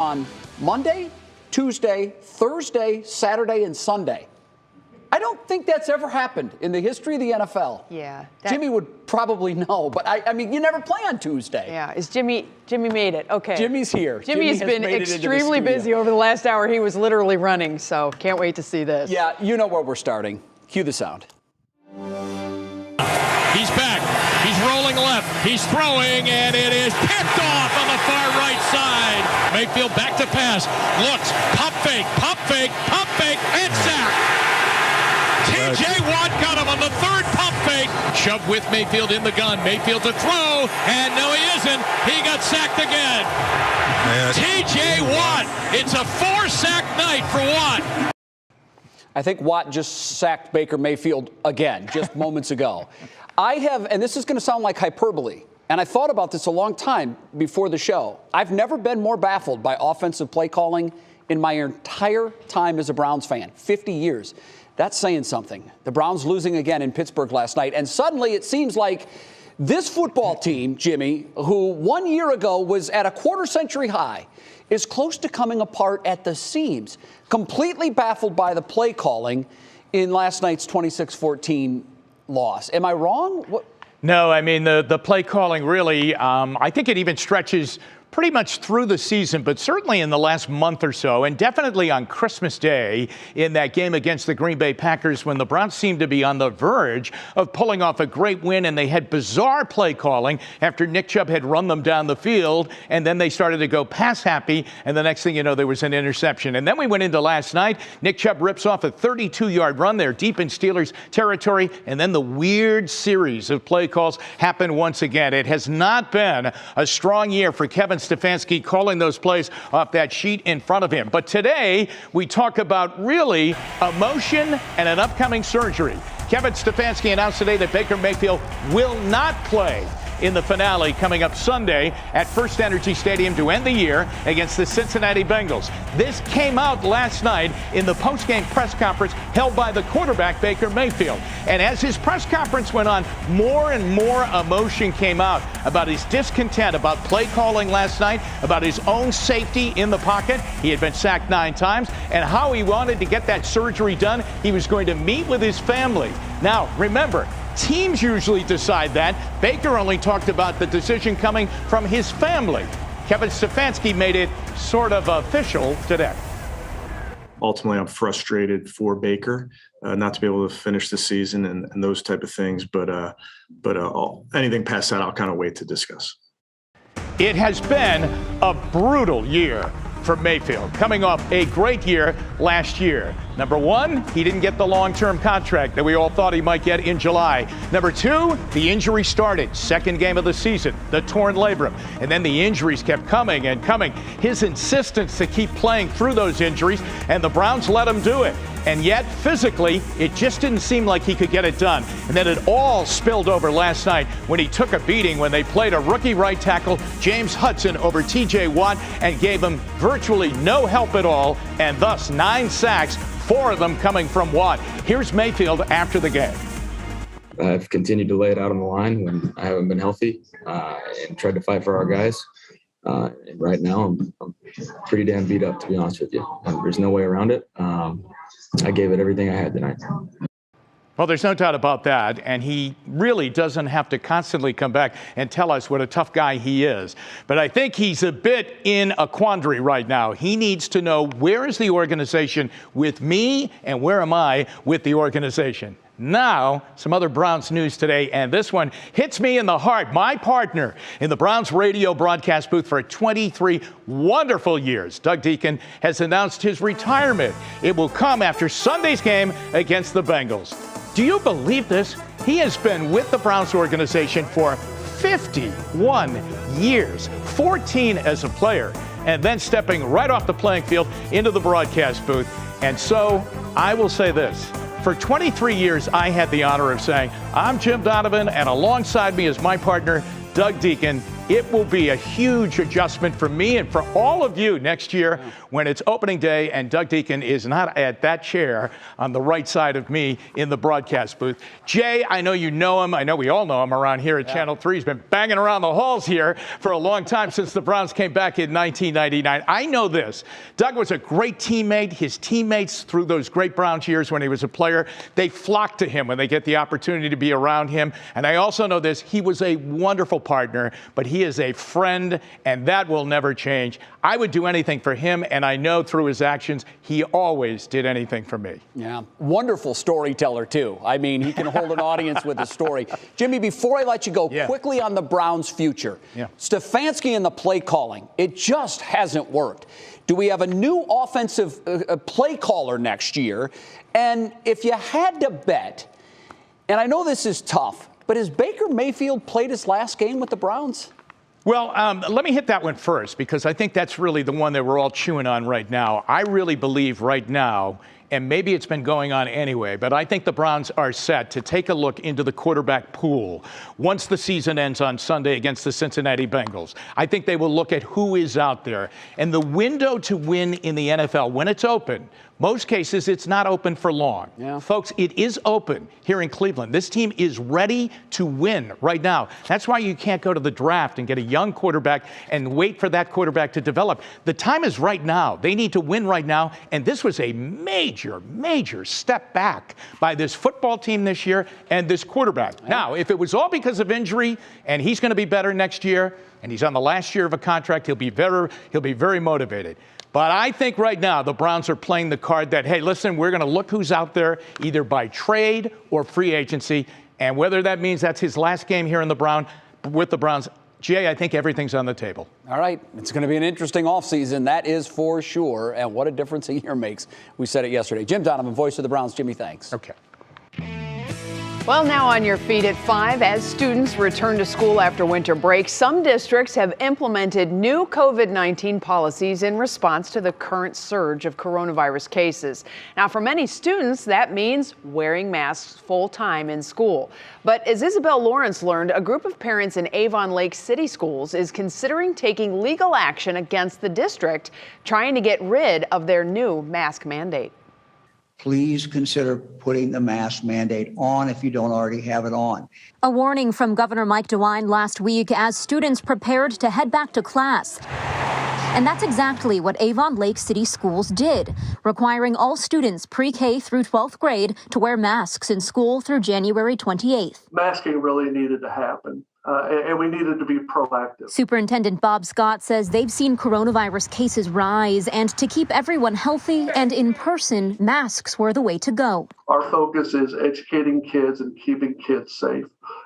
On Monday, Tuesday, Thursday, Saturday, and Sunday. I don't think that's ever happened in the history of the NFL. Yeah. Jimmy would probably know, but I mean, you never play on Tuesday. Yeah. Jimmy made it. Okay. Jimmy's here. Jimmy's been extremely busy over the last hour. He was literally running, so can't wait to see this. Yeah, you know where we're starting. Cue the sound. He's back. He's rolling left. He's throwing, and it is picked off on the far right side. Mayfield back to pass. Looks. Pump fake. Pump fake. Pump fake. And sack. T.J. Watt got him on the third pump fake. Shoved with Mayfield in the gun. Mayfield to throw. And no, he isn't. He got sacked again. T.J. Watt. It's a 4-sack night for Watt. I think Watt just sacked Baker Mayfield again, just moments ago. I have, and this is going to sound like hyperbole, and I thought about this a long time before the show. I've never been more baffled by offensive play calling in my entire time as a Browns fan, 50 years. That's saying something. The Browns losing again in Pittsburgh last night, and suddenly it seems like this football team, Jimmy, who 1 year ago was at a quarter-century high, is close to coming apart at the seams, completely baffled by the play calling in last night's 26-14 loss. Am I wrong? What? No, I mean, the play calling really, I think it even stretches pretty much through the season, but certainly in the last month or so, and definitely on Christmas Day in that game against the Green Bay Packers when the Browns seemed to be on the verge of pulling off a great win, and they had bizarre play calling after Nick Chubb had run them down the field, and then they started to go pass happy, and the next thing you know, there was an interception. And then we went into last night. Nick Chubb rips off a 32-yard run there deep in Steelers territory, and then the weird series of play calls happened once again. It has not been a strong year for Kevin Stefanski calling those plays off that sheet in front of him. But today, we talk about really emotion and an upcoming surgery. Kevin Stefanski announced today that Baker Mayfield will not play in the finale coming up Sunday at First Energy Stadium to end the year against the Cincinnati Bengals. This came out last night in the post-game press conference held by the quarterback, Baker Mayfield. And as his press conference went on, more and more emotion came out about his discontent about play calling last night, about his own safety in the pocket. He had been sacked 9 times, and how he wanted to get that surgery done. He was going to meet with his family. Now, remember, teams usually decide that. Baker only talked about the decision coming from his family. Kevin Stefanski made it sort of official today. Ultimately, I'm frustrated for Baker not to be able to finish the season and those type of things. But anything past that, I'll kind of wait to discuss. It has been a brutal year for Mayfield, coming off a great year last year. Number one, he didn't get the long-term contract that we all thought he might get in July. Number two, the injury started. Second game of the season, the torn labrum. And then the injuries kept coming and coming. His insistence to keep playing through those injuries, and the Browns let him do it. And yet, physically, it just didn't seem like he could get it done. And then it all spilled over last night when he took a beating when they played a rookie right tackle, James Hudson, over T.J. Watt and gave him virtually no help at all, and thus 9 sacks, 4 of them coming from Watt. Here's Mayfield after the game. I've continued to lay it out on the line when I haven't been healthy and tried to fight for our guys. And right now, I'm pretty damn beat up, to be honest with you. There's no way around it. I gave it everything I had tonight. Well, there's no doubt about that, and he really doesn't have to constantly come back and tell us what a tough guy he is. But I think he's a bit in a quandary right now. He needs to know, where is the organization with me, and where am I with the organization? Now, some other Browns news today, and this one hits me in the heart. My partner in the Browns radio broadcast booth for 23 wonderful years, Doug Dieken, has announced his retirement. It will come after Sunday's game against the Bengals. Do you believe this? He has been with the Browns organization for 51 years, 14 as a player, and then stepping right off the playing field into the broadcast booth. And so I will say this. For 23 years, I had the honor of saying, I'm Jim Donovan, and alongside me is my partner, Doug Dieken. It will be a huge adjustment for me and for all of you next year when it's opening day and Doug Dieken is not at that chair on the right side of me in the broadcast booth. Jay, I know you know him. I know we all know him around here at Channel 3. He's been banging around the halls here for a long time since the Browns came back in 1999. I know this. Doug was a great teammate. His teammates through those great Browns years when he was a player, they flock to him when they get the opportunity to be around him. And I also know this. He was a wonderful partner, but he is a friend, and that will never change. I would do anything for him, and I know through his actions, he always did anything for me. Yeah, wonderful storyteller, too. I mean, he can hold an audience with his story. Jimmy, before I let you go, quickly on the Browns' future. Stefanski and the play calling, it just hasn't worked. Do we have a new offensive play caller next year? And if you had to bet, and I know this is tough, but has Baker Mayfield played his last game with the Browns? Well, let me hit that one first, because I think that's really the one that we're all chewing on right now. I really believe right now, and maybe it's been going on anyway, but I think the Browns are set to take a look into the quarterback pool once the season ends on Sunday against the Cincinnati Bengals. I think they will look at who is out there. And the window to win in the NFL, when it's open, most cases it's not open for long. Folks, it is open here in Cleveland. This team is ready to win right now. That's why you can't go to the draft and get a young quarterback and wait for that quarterback to develop. The time is right now. They need to win right now. And this was a major, major step back by this football team this year and this quarterback. Now, if it was all because of injury and he's going to be better next year and he's on the last year of a contract, he'll be very motivated. But I think right now the Browns are playing the card that, hey, listen, we're going to look who's out there either by trade or free agency. And whether that means that's his last game here with the Browns, Jay, I think everything's on the table. All right. It's going to be an interesting offseason. That is for sure. And what a difference a year makes. We said it yesterday. Jim Donovan, voice of the Browns. Jimmy, thanks. Okay. Well, now on your feet at 5, as students return to school after winter break, some districts have implemented new COVID-19 policies in response to the current surge of coronavirus cases. Now, for many students, that means wearing masks full-time in school. But as Isabel Lawrence learned, a group of parents in Avon Lake City Schools is considering taking legal action against the district, trying to get rid of their new mask mandate. Please consider putting the mask mandate on if you don't already have it on. A warning from Governor Mike DeWine last week as students prepared to head back to class. And that's exactly what Avon Lake City Schools did, requiring all students pre-K through 12th grade to wear masks in school through January 28th. Masking really needed to happen. And we needed to be proactive. Superintendent Bob Scott says they've seen coronavirus cases rise, and to keep everyone healthy and in person, masks were the way to go. Our focus is educating kids and keeping kids safe.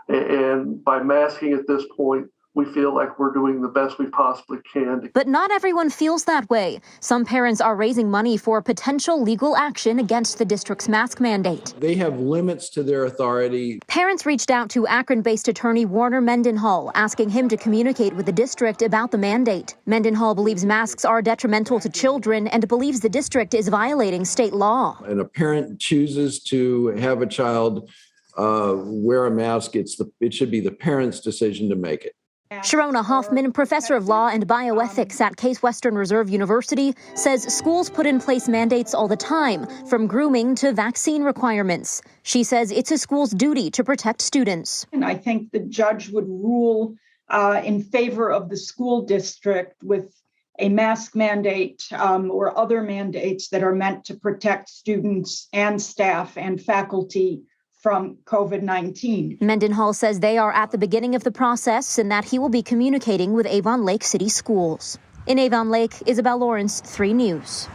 And by masking at this point, we feel like we're doing the best we possibly can. But not everyone feels that way. Some parents are raising money for potential legal action against the district's mask mandate. They have limits to their authority. Parents reached out to Akron-based attorney Warner Mendenhall, asking him to communicate with the district about the mandate. Mendenhall believes masks are detrimental to children and believes the district is violating state law. And a parent chooses to have a child wear a mask, it should be the parent's decision to make it. Sharona Hoffman, professor of law and bioethics at Case Western Reserve University, says schools put in place mandates all the time, from grooming to vaccine requirements. She says it's a school's duty to protect students. And I think the judge would rule in favor of the school district with a mask mandate or other mandates that are meant to protect students and staff and faculty from COVID-19. Mendenhall says they are at the beginning of the process and that he will be communicating with Avon Lake City Schools. In Avon Lake, Isabel Lawrence, 3 News.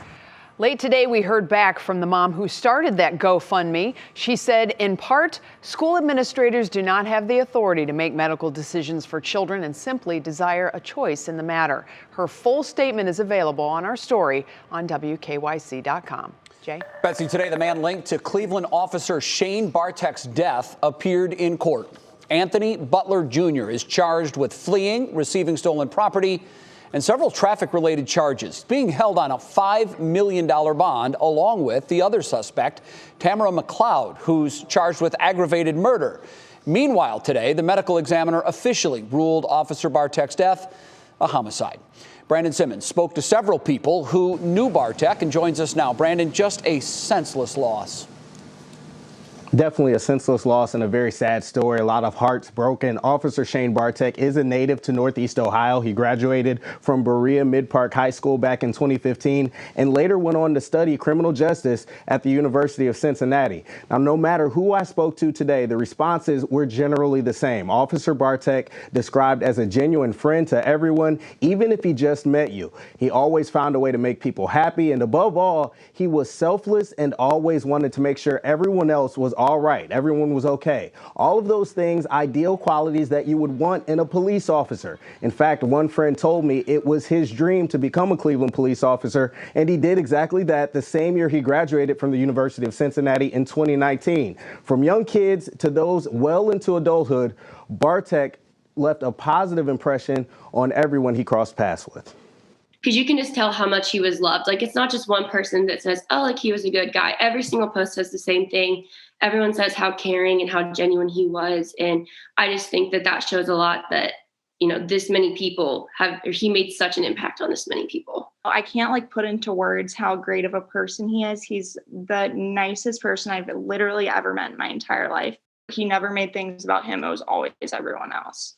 Late today, we heard back from the mom who started that GoFundMe. She said, in part, school administrators do not have the authority to make medical decisions for children and simply desire a choice in the matter. Her full statement is available on our story on WKYC.com. Jay? Betsy, today the man linked to Cleveland officer Shane Bartek's death appeared in court. Anthony Butler Jr. is charged with fleeing, receiving stolen property, and several traffic-related charges, being held on a $5 million bond, along with the other suspect, Tamara McLeod, who's charged with aggravated murder. Meanwhile, today, the medical examiner officially ruled Officer Bartek's death a homicide. Brandon Simmons spoke to several people who knew Bartek and joins us now. Brandon, just a senseless loss. Definitely a senseless loss and a very sad story. A lot of hearts broken. Officer Shane Bartek is a native to Northeast Ohio. He graduated from Berea Mid-Park High School back in 2015 and later went on to study criminal justice at the University of Cincinnati. Now, no matter who I spoke to today, the responses were generally the same. Officer Bartek described as a genuine friend to everyone, even if he just met you. He always found a way to make people happy, and above all, he was selfless and always wanted to make sure everyone else was all right. Everyone was okay. All of those things, ideal qualities that you would want in a police officer. In fact, one friend told me it was his dream to become a Cleveland police officer, and he did exactly that the same year he graduated from the University of Cincinnati in 2019. From young kids to those well into adulthood, Bartek left a positive impression on everyone he crossed paths with. Because you can just tell how much he was loved. Like, it's not just one person that says, oh, like, he was a good guy. Every single post says the same thing. Everyone says how caring and how genuine he was. And I just think that that shows a lot that, you know, this many people have, or he made such an impact on this many people. I can't like put into words how great of a person he is. He's the nicest person I've literally ever met in my entire life. He never made things about him. It was always everyone else.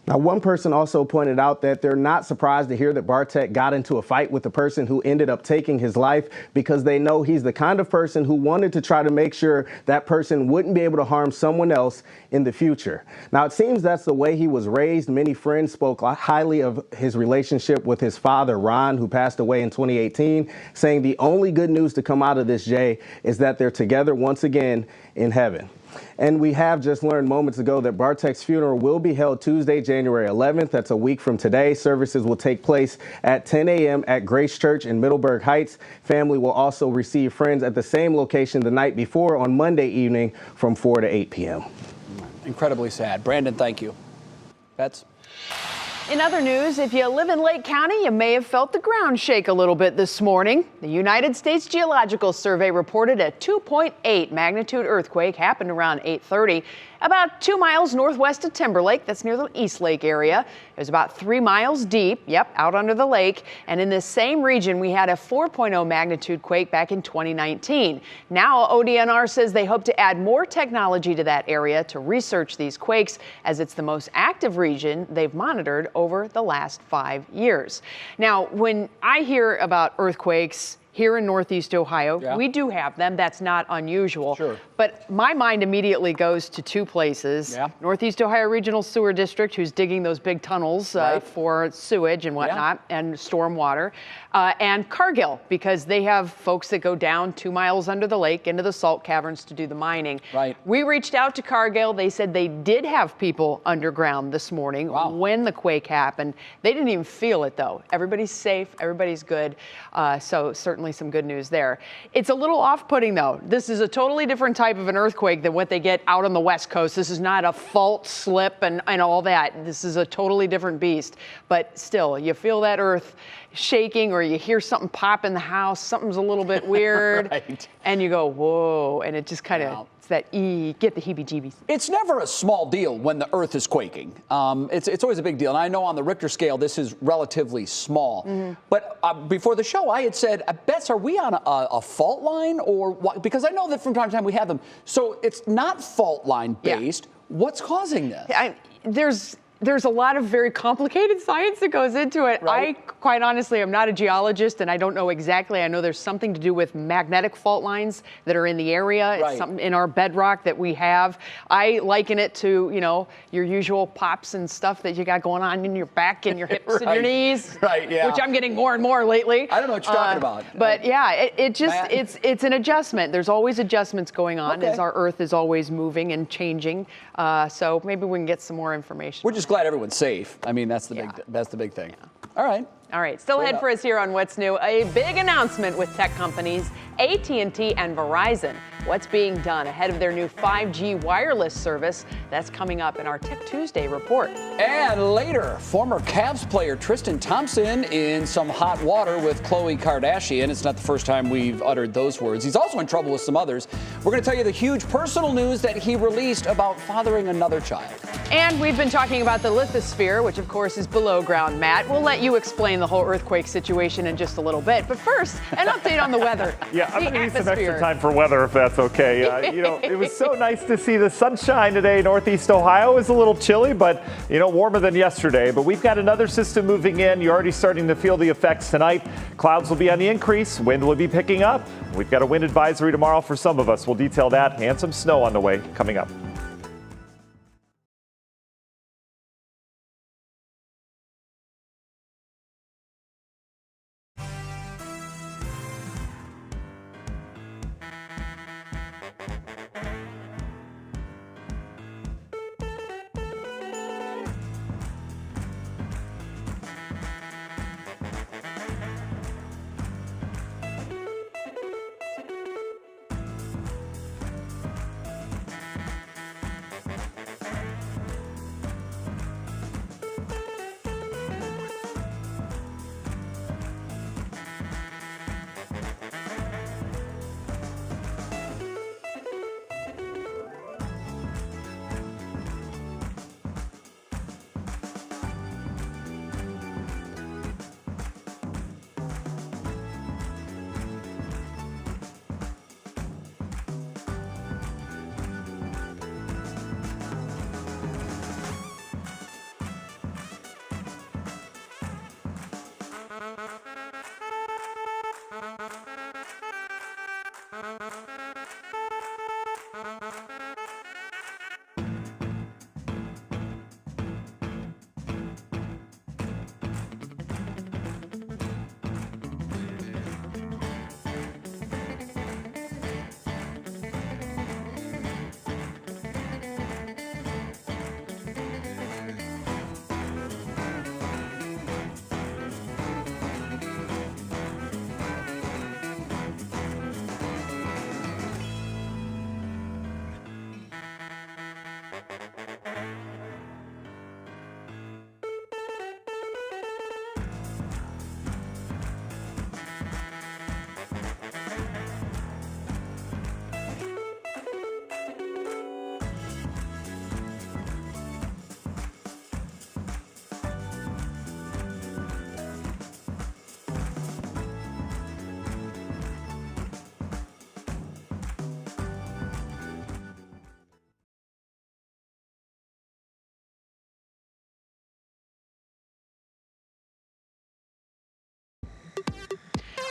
Now, one person also pointed out that they're not surprised to hear that Bartek got into a fight with the person who ended up taking his life because they know he's the kind of person who wanted to try to make sure that person wouldn't be able to harm someone else in the future. Now, it seems that's the way he was raised. Many friends spoke highly of his relationship with his father, Ron, who passed away in 2018, saying the only good news to come out of this, Jay, is that they're together once again in heaven. And we have just learned moments ago that Bartek's funeral will be held Tuesday, January 11th. That's a week from today. Services will take place at 10 a.m. at Grace Church in Middleburg Heights. Family will also receive friends at the same location the night before on Monday evening from 4 to 8 p.m. Incredibly sad. Brandon, thank you. Bets? In other news, if you live in Lake County, you may have felt the ground shake a little bit this morning. The United States Geological Survey reported a 2.8 magnitude earthquake happened around 8:30, about 2 miles northwest of Timberlake. That's near the East Lake area. It was about 3 miles deep, out under the lake. And in this same region, we had a 4.0 magnitude quake back in 2019. Now, ODNR says they hope to add more technology to that area to research these quakes, as it's the most active region they've monitored over the last 5 years. Now, when I hear about earthquakes here in Northeast Ohio, we do have them. That's not unusual. Sure. But my mind immediately goes to two places. Northeast Ohio Regional Sewer District, who's digging those big tunnels for sewage and whatnot, and storm water. And Cargill, because they have folks that go down 2 miles under the lake into the salt caverns to do the mining. Right. We reached out to Cargill. They said they did have people underground this morning when the quake happened. They didn't even feel it, though. Everybody's safe. Everybody's good. So certainly some good news there. It's a little off-putting, though. This is a totally different type of an earthquake than what they get out on the West Coast. This is not a fault slip and all that. This is a totally different beast. But still, you feel that earth shaking, or you hear something pop in the house, something's a little bit weird, and you go, whoa, and it just kind of, it's that get the heebie-jeebies. It's never a small deal when the earth is quaking. It's always a big deal. And I know on the Richter scale, this is relatively small. But before the show, I had said, Bets, are we on a fault line or what? Because I know that from time to time we have them. So it's not fault line based. What's causing this? There's a lot of very complicated science that goes into it. I quite honestly am not a geologist, and I don't know exactly. I know there's something to do with magnetic fault lines that are in the area. It's something in our bedrock that we have. I liken it to, your usual pops and stuff that you got going on in your back and your hips and your knees. Which I'm getting more and more lately. I don't know what you're talking about. But it's an adjustment. There's always adjustments going on as our Earth is always moving and changing. So maybe we can get some more information. We're just glad everyone's safe. I mean, that's the big thing. All right. Still ahead for us here on What's New. A big announcement with tech companies AT&T, and Verizon. What's being done ahead of their new 5G wireless service? That's coming up in our Tech Tuesday report. And later, former Cavs player Tristan Thompson in some hot water with Khloe Kardashian. It's not the first time we've uttered those words. He's also in trouble with some others. We're going to tell you the huge personal news that he released about fathering another child. And we've been talking about the lithosphere, which of course is below ground, Matt. We'll let you explain the whole earthquake situation in just a little bit. But first, an update on the weather. Yeah, I'm going to need some extra time for weather if that's okay. It was so nice to see the sunshine today. Northeast Ohio was a little chilly, but, warmer than yesterday. But we've got another system moving in. You're already starting to feel the effects tonight. Clouds will be on the increase. Wind will be picking up. We've got a wind advisory tomorrow for some of us. We'll detail that and some snow on the way coming up.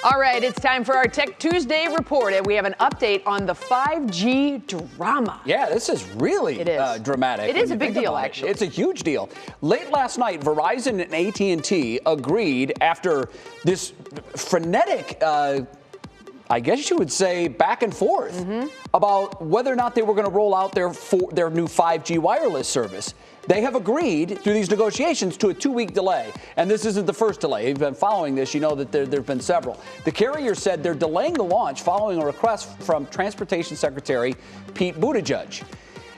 All right, it's time for our Tech Tuesday report, and we have an update on the 5G drama. Yeah, this is really dramatic. It is a big deal, actually. It's a huge deal. Late last night, Verizon and AT&T agreed after this frenetic, I guess you would say, back and forth about whether or not they were going to roll out their new 5G wireless service. They have agreed through these negotiations to a 2-week delay. And this isn't the first delay. If you've been following this, you know that there have been several. The carrier said they're delaying the launch following a request from Transportation Secretary Pete Buttigieg.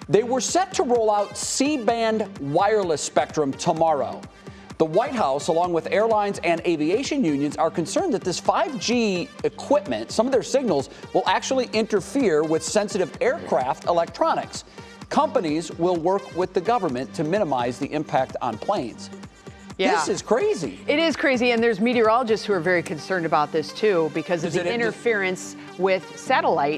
They were set to roll out C-band wireless spectrum tomorrow. The White House, along with airlines and aviation unions, are concerned that this 5G equipment, some of their signals, will actually interfere with sensitive aircraft electronics. Companies will work with the government to minimize the impact on planes. Yeah. This is crazy. It is crazy, and there's meteorologists who are very concerned about this too because of the interference with satellite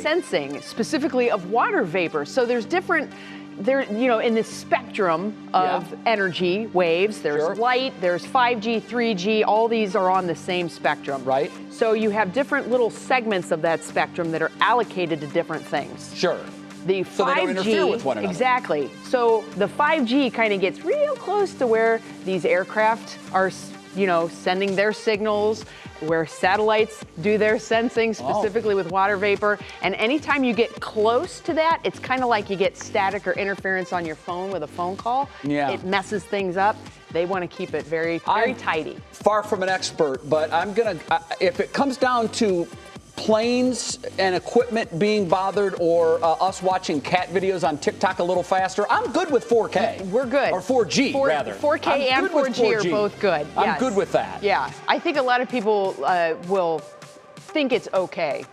sensing, specifically of water vapor. So there's different, in the spectrum of energy waves, there's light, there's 5G, 3G, all these are on the same spectrum. Right. So you have different little segments of that spectrum that are allocated to different things. Sure. The 5G, so they don't interfere with one another. Exactly. So the 5G kind of gets real close to where these aircraft are, sending their signals, where satellites do their sensing, specifically with water vapor. And anytime you get close to that, it's kind of like you get static or interference on your phone with a phone call. Yeah. It messes things up. They want to keep it very, very tidy. Far from an expert, but I'm if it comes down to planes and equipment being bothered or us watching cat videos on TikTok a little faster, I'm good with 4K. We're good. Or 4G, rather. 4K I'm and good with 4G are both good. I'm Yes. good with that. Yeah, I think a lot of people will think it's okay,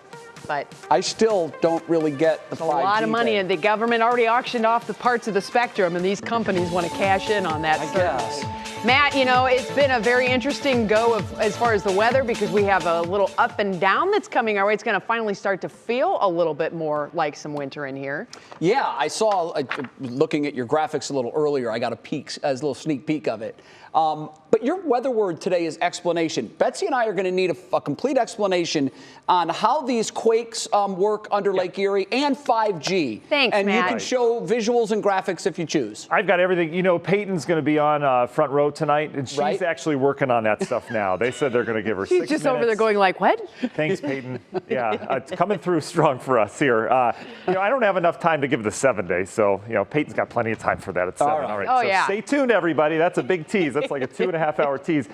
but I still don't really get the 5G a lot of money, thing. and the government already auctioned off the parts of the spectrum, and these companies want to cash in on that. I certainly. guess. Matt, it's been a very interesting go as far as the weather, because we have a little up and down that's coming our way. It's going to finally start to feel a little bit more like some winter in here. Yeah, I saw, looking at your graphics a little earlier, I got a little sneak peek of it. But your weather word today is explanation. Betsy and I are going to need a complete explanation on how these quakes work under Lake Erie and 5G. Thanks, and Matt. you can show visuals and graphics if you choose. I've got everything. Peyton's going to be on front row tonight, and she's actually working on that stuff now. They said they're going to give her 6 minutes. She's just over there going like, what? Thanks, Peyton. Yeah, it's coming through strong for us here. I don't have enough time to give the 7 days, so, Peyton's got plenty of time for that at 7. All right. Oh, so yeah. Stay tuned, everybody. That's a big tease. That's like a 2.5-hour tease.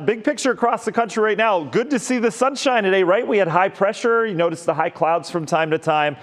Big picture across the country right now. Good to see the sunshine today, right? We had high pressure. You notice the high clouds from time to time.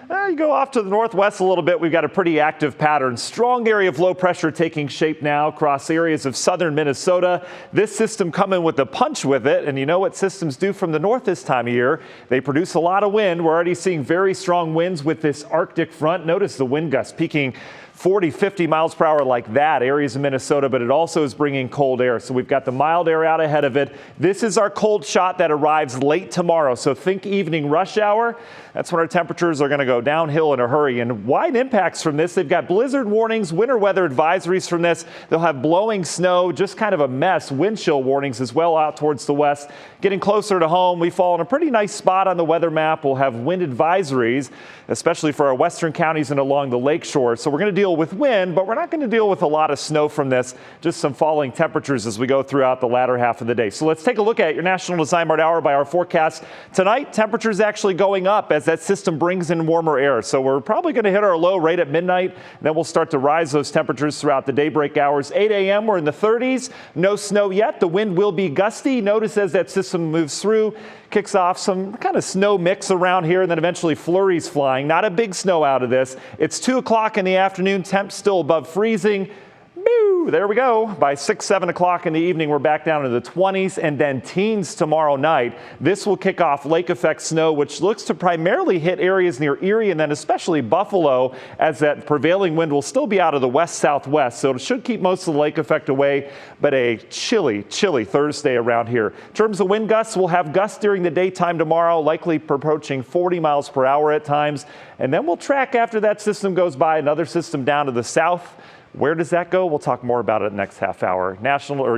You go off to the northwest a little bit, we've got a pretty active pattern. Strong area of low pressure taking shape now across areas of southern Minnesota. This system coming with a punch with it, and you know what systems do from the north this time of year? They produce a lot of wind. We're already seeing very strong winds with this Arctic front. Notice the wind gusts peaking 40, 50 miles per hour like that, areas of Minnesota, but it also is bringing cold air. So we've got the mild air out ahead of it. This is our cold shot that arrives late tomorrow. So think evening rush hour. That's when our temperatures are going to go downhill in a hurry. And wide impacts from this. They've got blizzard warnings, winter weather advisories from this. They'll have blowing snow, just kind of a mess. Wind chill warnings as well out towards the west. Getting closer to home, we fall in a pretty nice spot on the weather map. We'll have wind advisories, especially for our western counties and along the lake shore. So we're going to deal with wind, but we're not going to deal with a lot of snow from this, just some falling temperatures as we go throughout the latter half of the day. So let's take a look at your National Design Mart Hour by our forecast. Tonight, temperatures actually going up as that system brings in warmer air. So we're probably going to hit our low right at midnight. Then we'll start to rise those temperatures throughout the daybreak hours. 8 a.m. we're in the 30s. No snow yet. The wind will be gusty. Notice as that system moves through, kicks off some kind of snow mix around here, and then eventually flurries flying. Not a big snow out of this. It's 2 o'clock in the afternoon. Temps still above freezing. Boo! There we go. By 6, 7 o'clock in the evening, we're back down to the 20s and then teens tomorrow night. This will kick off lake effect snow, which looks to primarily hit areas near Erie and then especially Buffalo, as that prevailing wind will still be out of the west-southwest. So it should keep most of the lake effect away, but a chilly, chilly Thursday around here. In terms of wind gusts, we'll have gusts during the daytime tomorrow, likely approaching 40 miles per hour at times. And then we'll track after that system goes by, another system down to the south. Where does that go? We'll talk more about it next half hour.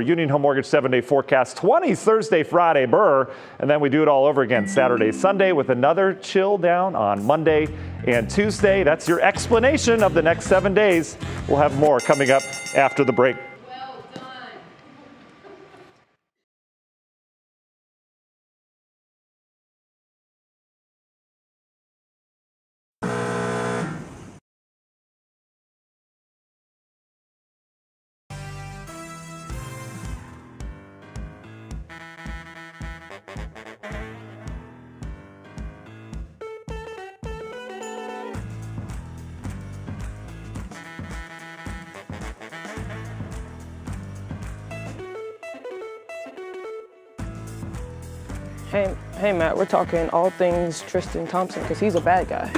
Union Home Mortgage 7-day forecast, 20s Thursday, Friday, Burr. And then we do it all over again Saturday, Sunday with another chill down on Monday and Tuesday. That's your explanation of the next 7 days. We'll have more coming up after the break. Hey Matt, we're talking all things Tristan Thompson because he's a bad guy.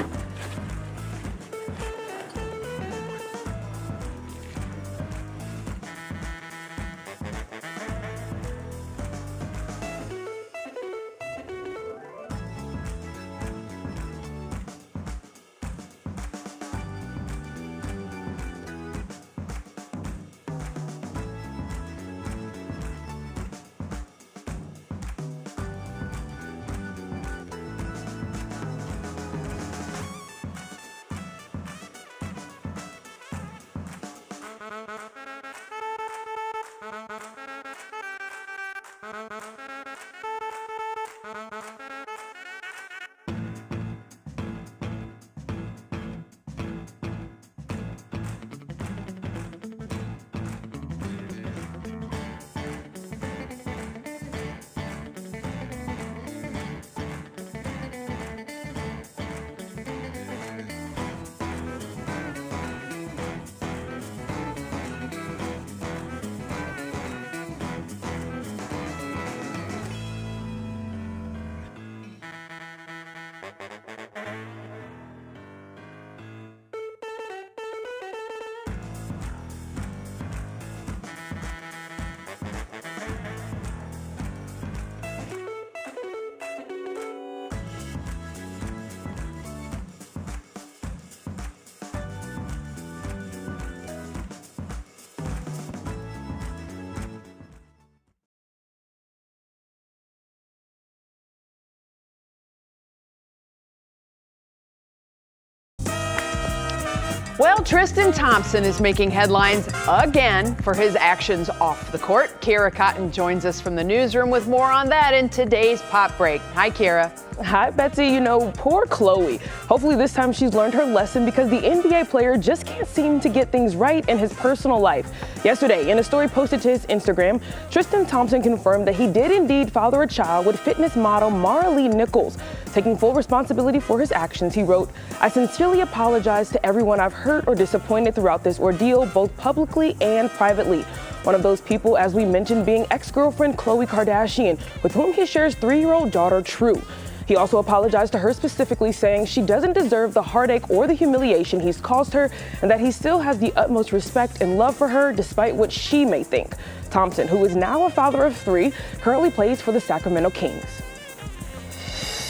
Well, Tristan Thompson is making headlines again for his actions off the court. Kira Cotton joins us from the newsroom with more on that in today's Pop Break. Hi, Kira. Hi, Betsy. You know, poor Chloe. Hopefully this time she's learned her lesson because the NBA player just can't seem to get things right in his personal life. Yesterday, in a story posted to his Instagram, Tristan Thompson confirmed that he did indeed father a child with fitness model Mara Lee Nichols. Taking full responsibility for his actions, he wrote, "I sincerely apologize to everyone I've hurt or disappointed throughout this ordeal, both publicly and privately." One of those people, as we mentioned, being ex-girlfriend Khloe Kardashian, with whom he shares 3-year-old daughter True. He also apologized to her specifically, saying she doesn't deserve the heartache or the humiliation he's caused her, and that he still has the utmost respect and love for her despite what she may think. Thompson, who is now a father of 3, currently plays for the Sacramento Kings.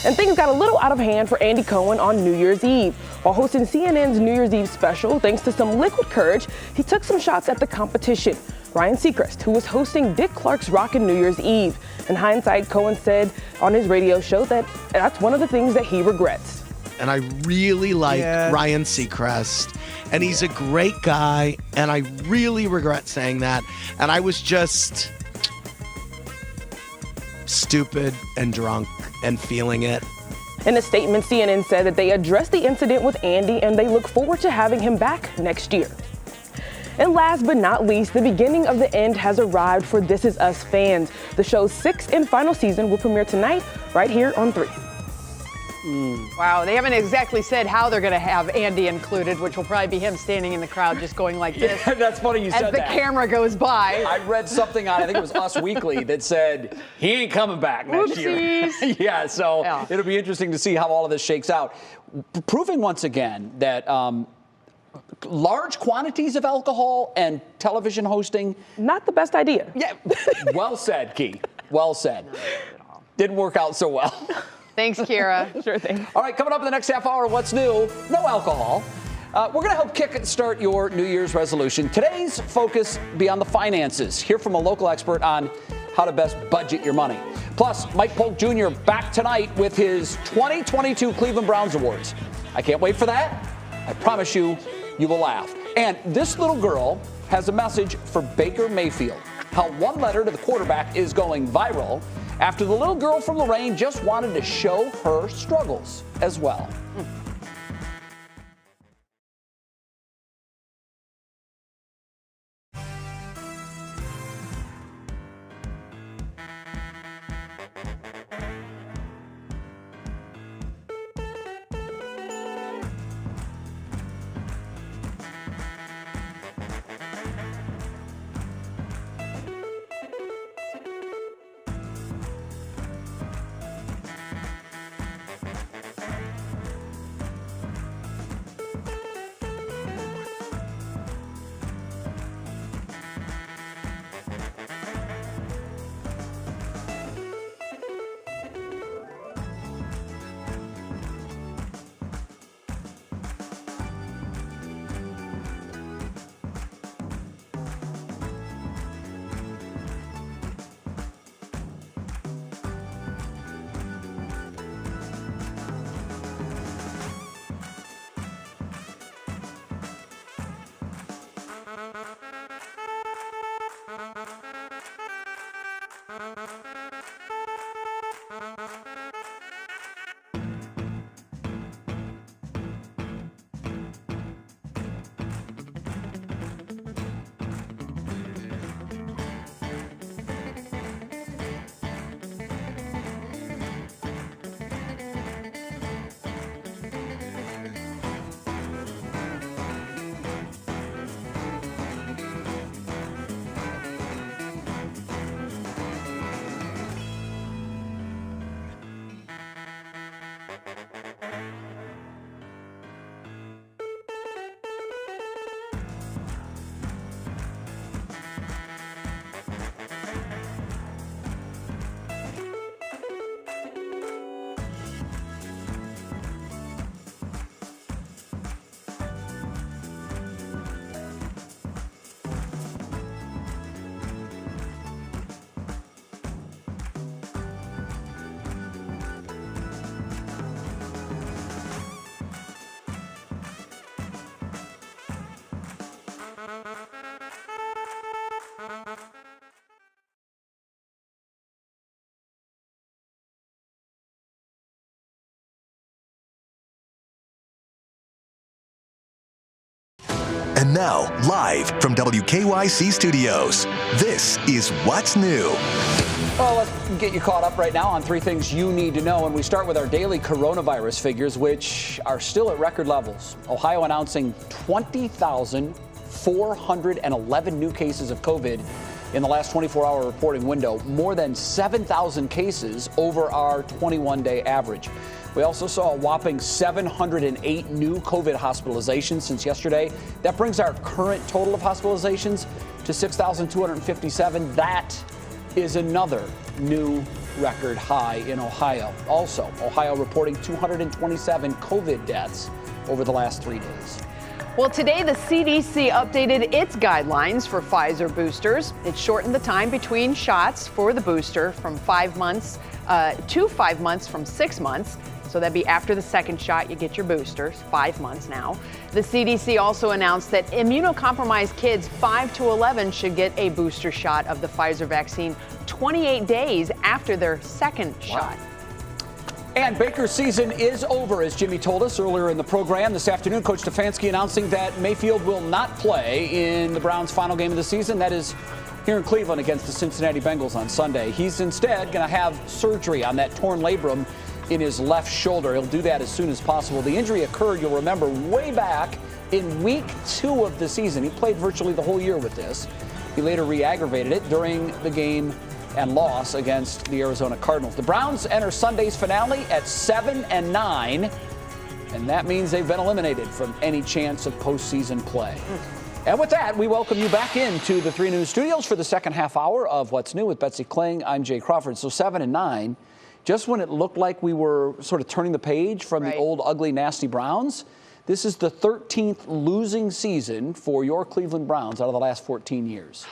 And things got a little out of hand for Andy Cohen on New Year's Eve. While hosting CNN's New Year's Eve special, thanks to some liquid courage, he took some shots at the competition. Ryan Seacrest, who was hosting Dick Clark's Rockin' New Year's Eve. In hindsight, Cohen said on his radio show that that's one of the things that he regrets. And I really like Ryan Seacrest, and he's a great guy, and I really regret saying that. And I was just stupid and drunk and feeling it. In a statement, CNN said that they addressed the incident with Andy and they look forward to having him back next year. And last but not least, the beginning of the end has arrived for This Is Us fans. The show's 6th and final season will premiere tonight right here on 3. Wow, they haven't exactly said how they're going to have Andy included, which will probably be him standing in the crowd just going like this. Yeah, that's funny you said that. As the camera goes by. I read something on, I think it was Us Weekly, that said he ain't coming back next year. Yeah, so it'll be interesting to see how all of this shakes out. Proving once again that large quantities of alcohol and television hosting. Not the best idea. Yeah, well said, Key. Well said. Didn't work out so well. Thanks, Kira. Sure thing. All right, coming up in the next half hour, what's new? No alcohol. We're going to help kickstart your New Year's resolution. Today's focus be on the finances. Hear from a local expert on how to best budget your money. Plus, Mike Polk Jr. back tonight with his 2022 Cleveland Browns Awards. I can't wait for that. I promise you, you will laugh. And this little girl has a message for Baker Mayfield. How one letter to the quarterback is going viral after the little girl from Lorain just wanted to show her struggles as well. Now, live from WKYC Studios, this is What's New. Well, let's get you caught up right now on 3 things you need to know. And we start with our daily coronavirus figures, which are still at record levels. Ohio announcing 20,411 new cases of COVID in the last 24-hour reporting window, more than 7,000 cases over our 21-day average. We also saw a whopping 708 new COVID hospitalizations since yesterday. That brings our current total of hospitalizations to 6,257. That is another new record high in Ohio. Also, Ohio reporting 227 COVID deaths over the last 3 days. Well, today the CDC updated its guidelines for Pfizer boosters. It shortened the time between shots for the booster from 5 months to 5 months from 6 months. So that'd be after the second shot, you get your boosters, 5 months now. The CDC also announced that immunocompromised kids 5 to 11 should get a booster shot of the Pfizer vaccine 28 days after their second shot. And Baker's season is over, as Jimmy told us earlier in the program. This afternoon, Coach Stefanski announcing that Mayfield will not play in the Browns' final game of the season. That is here in Cleveland against the Cincinnati Bengals on Sunday. He's instead going to have surgery on that torn labrum in his left shoulder. He'll do that as soon as possible. The injury occurred, you'll remember, way back in week 2 of the season. He played virtually the whole year with this. He later re-aggravated it during the game and loss against the Arizona Cardinals. The Browns enter Sunday's finale at 7-9, and that means they've been eliminated from any chance of postseason play. And with that, we welcome you back into the 3 News Studios for the second half hour of What's New with Betsy Kling. I'm Jay Crawford. So 7-9, just when it looked like we were sort of turning the page from the old, ugly, nasty Browns, this is the 13th losing season for your Cleveland Browns out of the last 14 years.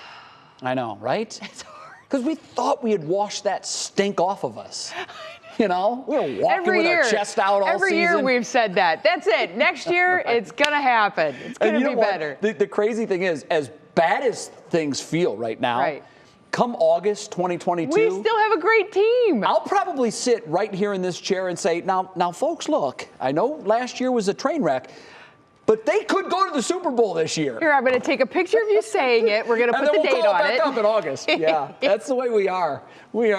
I know, right? It's hard. Because we thought we had washed that stink off of us. You know, we were walking with our chest out all season. Every year we've said that. That's it. Next year, it's going to happen. It's going to be better. The crazy thing is, as bad as things feel right now, come August 2022, we still have a great team. I'll probably sit right here in this chair and say, now, folks, look, I know last year was a train wreck, but they could go to the Super Bowl this year. Here, I'm going to take a picture of you saying it. We're going to put the date on it. And then we'll call it back up in August. Yeah, that's the way we are. We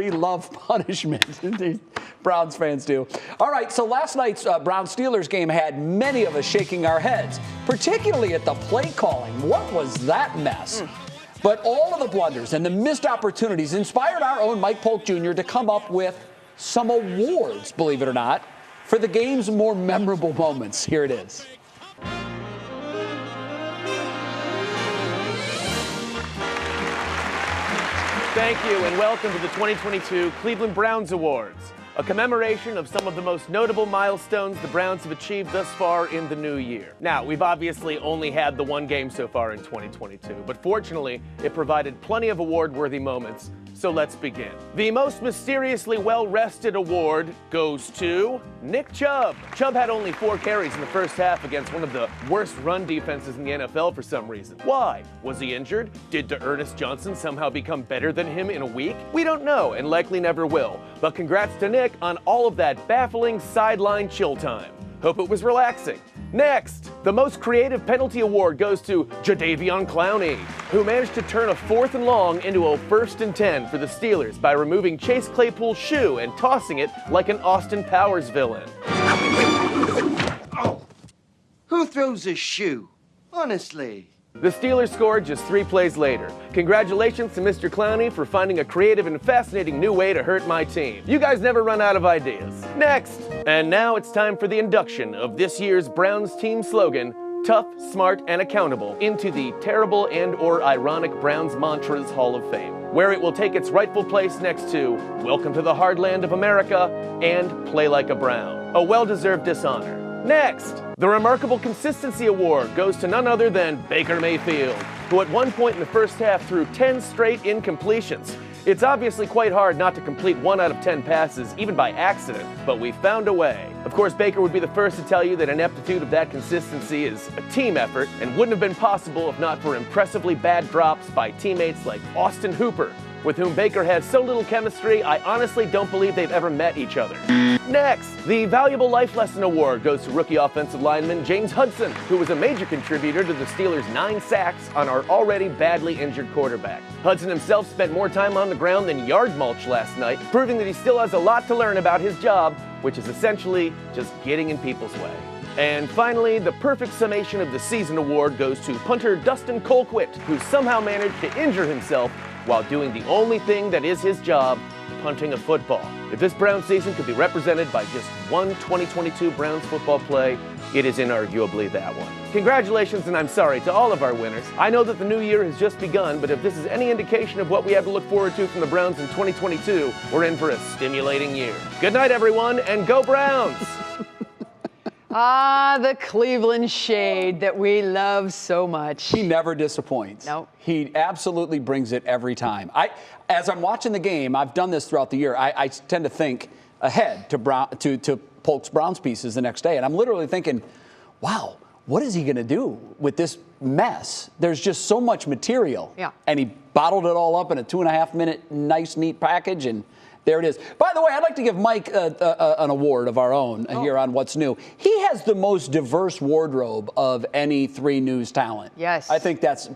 love punishment. These Browns fans do. All right, so last night's Browns-Steelers game had many of us shaking our heads, particularly at the play calling. What was that mess? But all of the blunders and the missed opportunities inspired our own Mike Polk Jr. to come up with some awards, believe it or not, for the game's more memorable moments. Here it is. Thank you, and welcome to the 2022 Cleveland Browns Awards, a commemoration of some of the most notable milestones the Browns have achieved thus far in the new year. Now, we've obviously only had the one game so far in 2022, but fortunately, it provided plenty of award-worthy moments. So let's begin. The most mysteriously well-rested award goes to Nick Chubb. Chubb had only 4 carries in the first half against one of the worst run defenses in the NFL for some reason. Why? Was he injured? Did Ernest Johnson somehow become better than him in a week? We don't know and likely never will. But congrats to Nick on all of that baffling sideline chill time. Hope it was relaxing. Next, the most creative penalty award goes to Jadeveon Clowney, who managed to turn a 4th and long into a 1st and 10 for the Steelers by removing Chase Claypool's shoe and tossing it like an Austin Powers villain. Oh, who throws a shoe? Honestly. The Steelers scored just 3 plays later. Congratulations to Mr. Clowney for finding a creative and fascinating new way to hurt my team. You guys never run out of ideas. Next! And now it's time for the induction of this year's Browns team slogan, tough, smart, and accountable, into the terrible and/or ironic Browns Mantras Hall of Fame, where it will take its rightful place next to Welcome to the Hard Land of America and Play Like a Brown. A well-deserved dishonor. Next, the Remarkable Consistency Award goes to none other than Baker Mayfield, who at one point in the first half threw 10 straight incompletions. It's obviously quite hard not to complete 1 out of 10 passes, even by accident, but we found a way. Of course, Baker would be the first to tell you that ineptitude of that consistency is a team effort and wouldn't have been possible if not for impressively bad drops by teammates like Austin Hooper, with whom Baker has so little chemistry, I honestly don't believe they've ever met each other. Next, the Valuable Life Lesson Award goes to rookie offensive lineman James Hudson, who was a major contributor to the Steelers' 9 sacks on our already badly injured quarterback. Hudson himself spent more time on the ground than yard mulch last night, proving that he still has a lot to learn about his job, which is essentially just getting in people's way. And finally, the perfect summation of the season award goes to punter Dustin Colquitt, who somehow managed to injure himself while doing the only thing that is his job, punting a football. If this Browns season could be represented by just one 2022 Browns football play, it is inarguably that one. Congratulations, and I'm sorry, to all of our winners. I know that the new year has just begun, but if this is any indication of what we have to look forward to from the Browns in 2022, we're in for a stimulating year. Good night, everyone, and go Browns! Ah, the Cleveland shade that we love so much. He never disappoints. No. He absolutely brings it every time. As I'm watching the game, I've done this throughout the year, I tend to think ahead to Polk's Browns pieces the next day, and I'm literally thinking, wow, what is he going to do with this mess? There's just so much material. Yeah. And he bottled it all up in a 2.5-minute nice, neat package, and there it is. By the way, I'd like to give Mike an award of our own here on What's New. He has the most diverse wardrobe of any 3 News talent. Yes. I think that's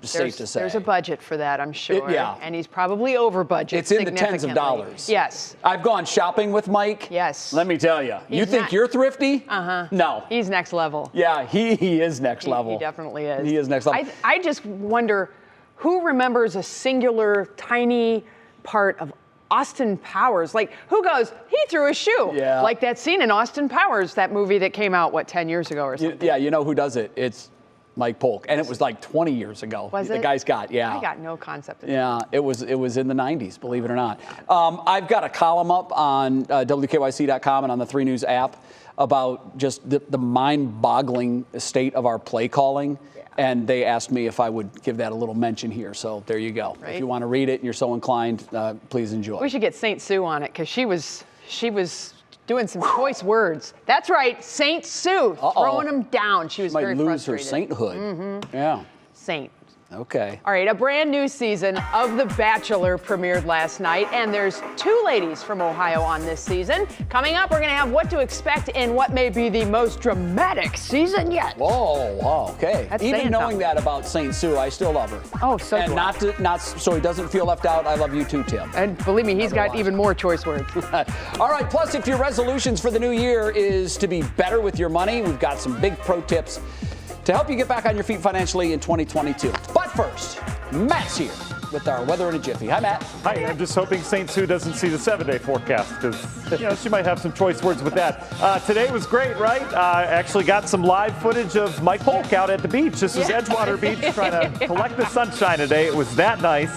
safe to say. There's a budget for that, I'm sure. Yeah. And he's probably over budget. It's in the tens of dollars. Yes. I've gone shopping with Mike. Yes. Let me tell you. You think you're thrifty? Uh-huh. No. He's next level. Yeah, he is next level. He definitely is. He is next level. I just wonder who remembers a singular, tiny part of Austin Powers. Like, who goes, he threw a shoe? Yeah. Like that scene in Austin Powers, that movie that came out, 10 years ago or something? Yeah, you know who does it? It's Mike Polk. And it was like 20 years ago. Was it? The guy's got, yeah. I got no concept of it. Yeah, it was in the 90s, believe it or not. I've got a column up on WKYC.com and on the 3 News app about just the mind-boggling state of our play calling. And they asked me if I would give that a little mention here. So there you go. Right. If you want to read it and you're so inclined, please enjoy. We should get Saint Sue on it because she was doing some choice words. That's right, Saint Sue, throwing them down. She was very frustrated. Might lose her sainthood. Mm-hmm. Yeah. Saint. Okay. All right, a brand new season of The Bachelor premiered last night, and there's 2 ladies from Ohio on this season. Coming up, we're going to have what to expect in what may be the most dramatic season yet. Whoa, wow, okay. That's Even saying knowing something. that about Saint Sue, I still love her. Oh, so and do not so he doesn't feel left out. I love you too, Tim. And believe me, he's got even more choice words. All right, plus if your resolutions for the new year is to be better with your money, we've got some big pro tips to help you get back on your feet financially in 2022. But first, Matt's here with our weather in a jiffy. Hi, Matt. Hi, I'm just hoping St. Sue doesn't see the 7-day forecast because, she might have some choice words with that. Today was great, right? Actually got some live footage of Mike Polk out at the beach. This is Edgewater Beach trying to collect the sunshine today. It was that nice.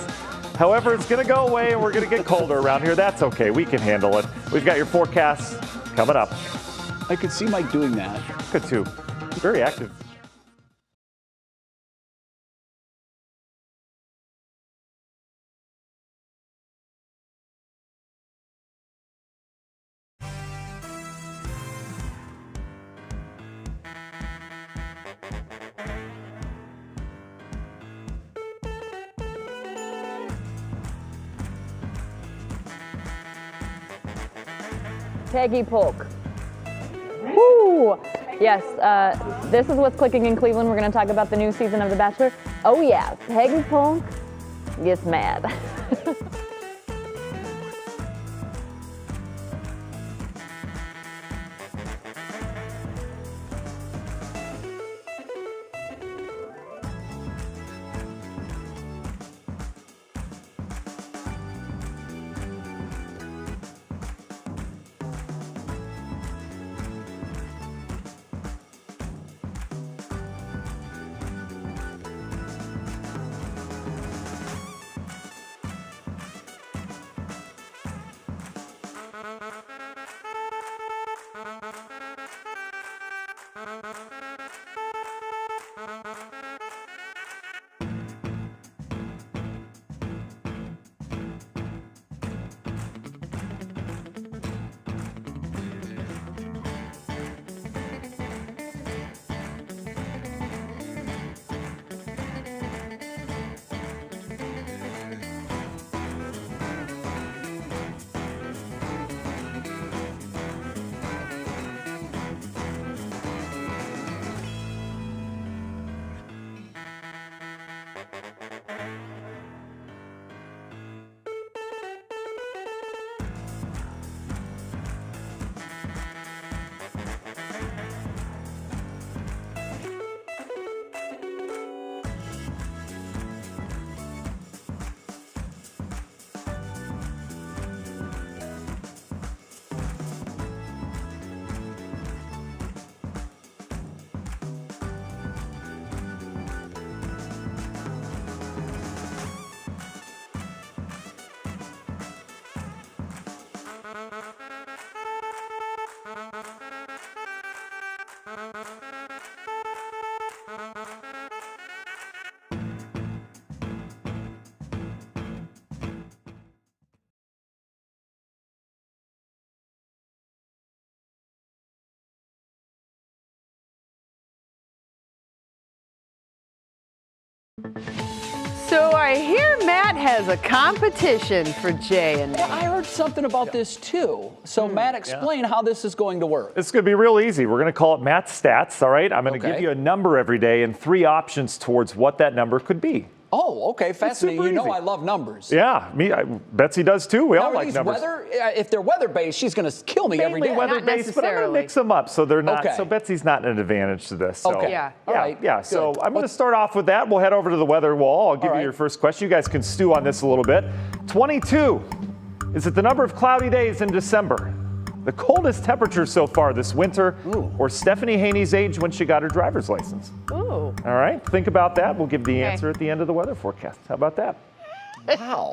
However, it's going to go away and we're going to get colder around here. That's okay. We can handle it. We've got your forecasts coming up. I could see Mike doing that. Could too. Very active. Peggy Polk. Woo! Yes, this is what's clicking in Cleveland. We're going to talk about the new season of The Bachelor. Oh yeah, Peggy Polk gets mad. So I hear Matt has a competition for Jay and I heard something about this too. So Matt, explain how this is going to work. It's going to be real easy. We're going to call it Matt's Stats, all right? I'm going to Okay. give you a number every day and 3 options towards what that number could be. Oh, okay, fascinating. super You know easy. I love numbers. Yeah, Betsy does too. We Now, all are like these numbers. weather? If they're weather-based, she's going to kill me every Mainly day. weather-based, but I'm going to mix them up so they're not. Okay. So Betsy's not an advantage to this. So. Okay. Yeah. All right. Yeah. So Good. I'm going to start off with that. We'll head over to the weather wall. I'll give you your first question. You guys can stew on this a little bit. 22. Is it the number of cloudy days in December? The coldest temperature so far this winter, or Stephanie Haney's age when she got her driver's license? Ooh. All right, think about that. We'll give the answer at the end of the weather forecast. How about that? Wow.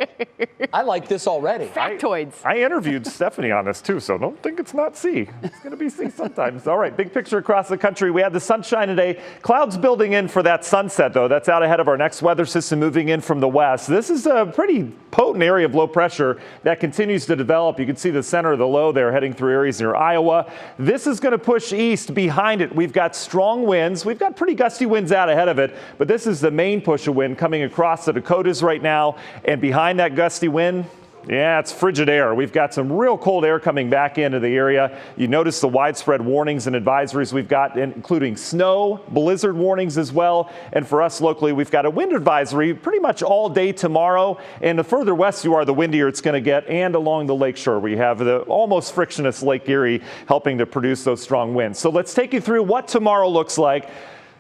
I like this already. Factoids. I interviewed Stephanie on this too, so don't think it's not C. It's going to be C sometimes. All right, big picture across the country. We had the sunshine today. Clouds building in for that sunset, though. That's out ahead of our next weather system moving in from the west. This is a pretty potent area of low pressure that continues to develop. You can see the center of the low there heading through areas near Iowa. This is going to push east behind it. We've got strong winds. We've got pretty gusty winds out ahead of it, but this is the main push of wind coming across the Dakotas right now. And behind that gusty wind, yeah, it's frigid air. We've got some real cold air coming back into the area. You notice the widespread warnings and advisories we've got, including snow, blizzard warnings as well. And for us locally, we've got a wind advisory pretty much all day tomorrow. And the further west you are, the windier it's going to get. And along the lakeshore, we have the almost frictionless Lake Erie helping to produce those strong winds. So let's take you through what tomorrow looks like.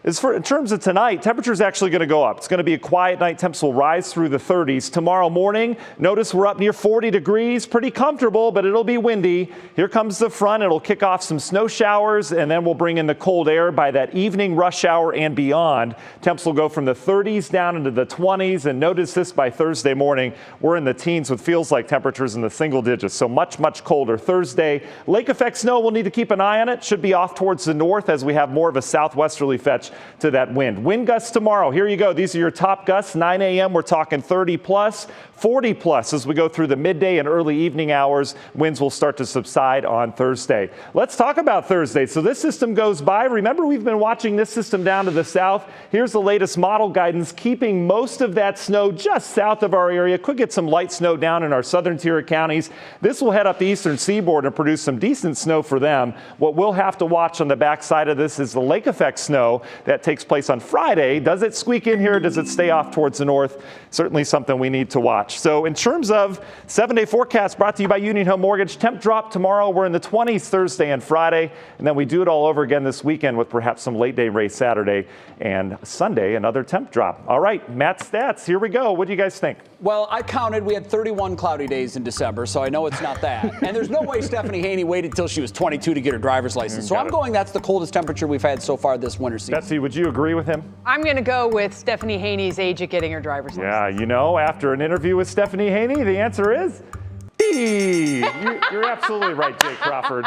In terms of tonight, temperature is actually going to go up. It's going to be a quiet night. Temps will rise through the 30s. Tomorrow morning, notice we're up near 40 degrees. Pretty comfortable, but it'll be windy. Here comes the front. It'll kick off some snow showers, and then we'll bring in the cold air by that evening rush hour and beyond. Temps will go from the 30s down into the 20s, and notice this by Thursday morning, we're in the teens with feels like temperatures in the single digits, so much, much colder. Thursday, lake effect snow, we'll need to keep an eye on it. Should be off towards the north as we have more of a southwesterly fetch to that wind. Wind gusts tomorrow. Here you go. These are your top gusts. 9 a.m. we're talking 30 plus, 40 plus as we go through the midday and early evening hours. Winds will start to subside on Thursday. Let's talk about Thursday. So this system goes by. Remember, we've been watching this system down to the south. Here's the latest model guidance, keeping most of that snow just south of our area. Could get some light snow down in our southern tier of counties. This will head up the eastern seaboard and produce some decent snow for them. What we'll have to watch on the backside of this is the lake effect snow that takes place on Friday. Does it squeak in here? Does it stay off towards the north? Certainly something we need to watch. So in terms of 7-day forecast brought to you by Union Home Mortgage, temp drop tomorrow. We're in the 20s Thursday and Friday. And then we do it all over again this weekend with perhaps some late day race Saturday and Sunday, another temp drop. All right, Matt's stats. Here we go. What do you guys think? Well, I counted. We had 31 cloudy days in December, so I know it's not that. And there's no way Stephanie Haney waited till she was 22 to get her driver's license. So I'm going that's the coldest temperature we've had so far this winter season. Betsy, would you agree with him? I'm going to go with Stephanie Haney's age at getting her driver's license. Yeah, you know, after an interview with Stephanie Haney, the answer is B. You're absolutely right, Jake Crawford.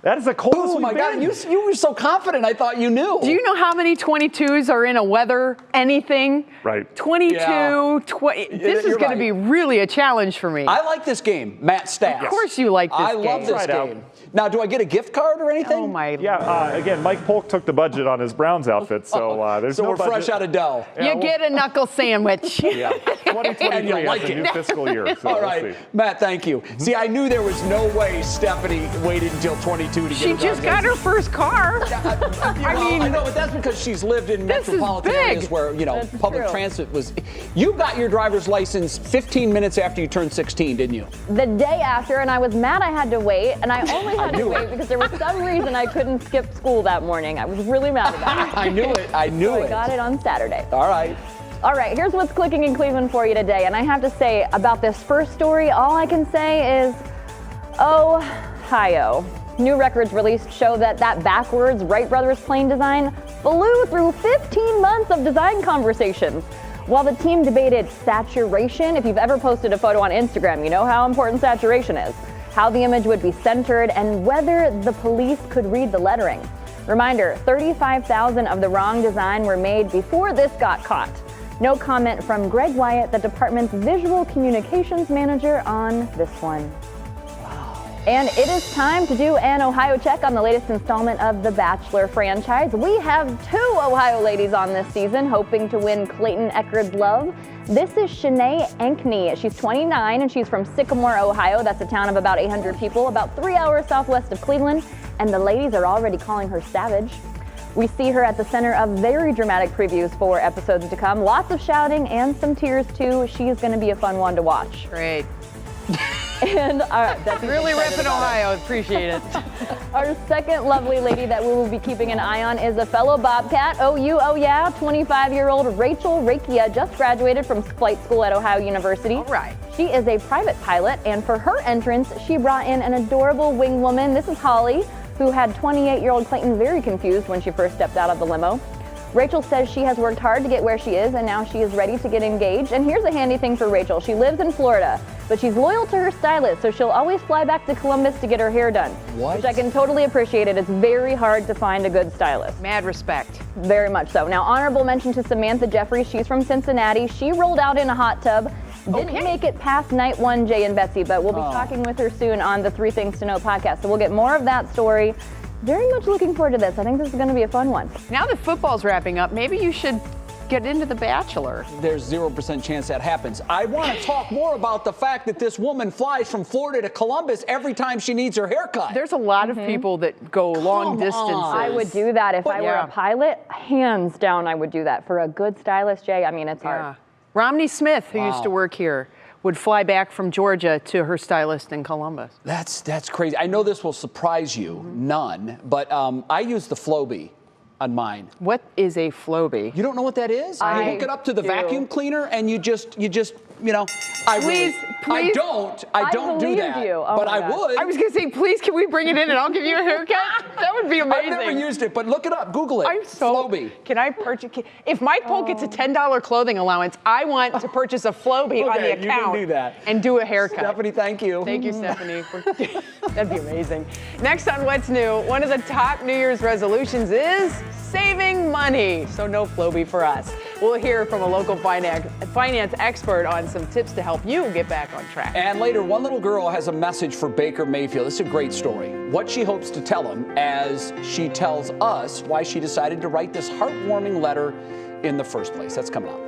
That is the coldest Oh my God, you were so confident. I thought you knew. Do you know how many 22s are in a weather anything? Right. 22, Yeah. 20. This is You're going to right. be really a challenge for me. I like this game, Matt Stats. Of course you like this I game. love this Try it out. game. Now, do I get a gift card or anything? Oh my. Yeah, again, Mike Polk took the budget on his Browns outfit, so there's So no we're budget. fresh out of dough. You get a knuckle sandwich. Yeah, 2023 And you like has a it. new fiscal year. So All we'll right, see. Matt, thank you. See, I knew there was no way Stephanie waited until 22 to get She her just got her first car. I mean, I know, but that's because she's lived in This is metropolitan big. areas where, That's public true. transit was. You got your driver's license 15 minutes after you turned 16, didn't you? The day after, and I was mad I had to wait, and I only had to knew wait it. because there was some reason I couldn't skip school that morning. I was really mad about it. I knew it. I knew So it. I got it on Saturday. All right. All right, here's what's clicking in Cleveland for you today. And I have to say about this first story, all I can say is, Ohio. New records released show that backwards Wright Brothers plane design flew through 15 months of design conversations. While the team debated saturation, if you've ever posted a photo on Instagram, you know how important saturation is, how the image would be centered, and whether the police could read the lettering. Reminder, 35,000 of the wrong design were made before this got caught. No comment from Greg Wyatt, the department's visual communications manager, on this one. And it is time to do an Ohio check on the latest installment of the Bachelor franchise. We have 2 Ohio ladies on this season hoping to win Clayton Eckerd's love. This is Shanae Ankney. She's 29 and she's from Sycamore, Ohio. That's a town of about 800 people, about 3 hours southwest of Cleveland. And the ladies are already calling her savage. We see her at the center of very dramatic previews for episodes to come. Lots of shouting and some tears too. She's going to be a fun one to watch. Great. And that's really ripping Ohio. Appreciate it. Our second lovely lady that we will be keeping an eye on is a fellow Bobcat. Oh yeah, 25-year-old Rachel Rakia just graduated from flight school at Ohio University. All right. She is a private pilot, and for her entrance, she brought in an adorable wing woman. This is Holly, who had 28-year-old Clayton very confused when she first stepped out of the limo. Rachel says she has worked hard to get where she is, and now she is ready to get engaged. And here's a handy thing for Rachel. She lives in Florida, but she's loyal to her stylist, so she'll always fly back to Columbus to get her hair done. What? Which I can totally appreciate. It is very hard to find a good stylist. Mad respect. Very much so. Now, honorable mention to Samantha Jeffries. She's from Cincinnati. She rolled out in a hot tub. Didn't make it past night 1, Jay and Betsy, but we'll be talking with her soon on the 3 Things to Know podcast. So we'll get more of that story. Very much looking forward to this. I think this is going to be a fun one. Now that football's wrapping up, maybe you should get into The Bachelor. There's 0% chance that happens. I want to talk more about the fact that this woman flies from Florida to Columbus every time she needs her haircut. There's a lot of people that go long distances. I would do that if I were a pilot. Hands down, I would do that. For a good stylist, Jay, I mean, it's hard. Romney Smith, who used to work here, would fly back from Georgia to her stylist in Columbus. That's crazy. I know this will surprise you, none, but I use the Flowbee on mine. What is a Flowbee? You don't know what that is? I You hook it up to the do. vacuum cleaner and you just, you know, I don't do that, but I would. I was gonna say, please, can we bring it in and I'll give you a haircut? That would be amazing. I've never used it, but look it up, Google it. Flowbee. Can I purchase? If Mike Polk gets a $10 clothing allowance, I want to purchase a Flowbee on the account. You can do that. And do a haircut. Stephanie, thank you. Thank you, Stephanie. That'd be amazing. Next on What's New, one of the top New Year's resolutions is saving money. So no Flowbee for us. We'll hear from a local finance expert on some tips to help you get back on track. And later, one little girl has a message for Baker Mayfield. This is a great story. What she hopes to tell him as she tells us why she decided to write this heartwarming letter in the first place. That's coming up.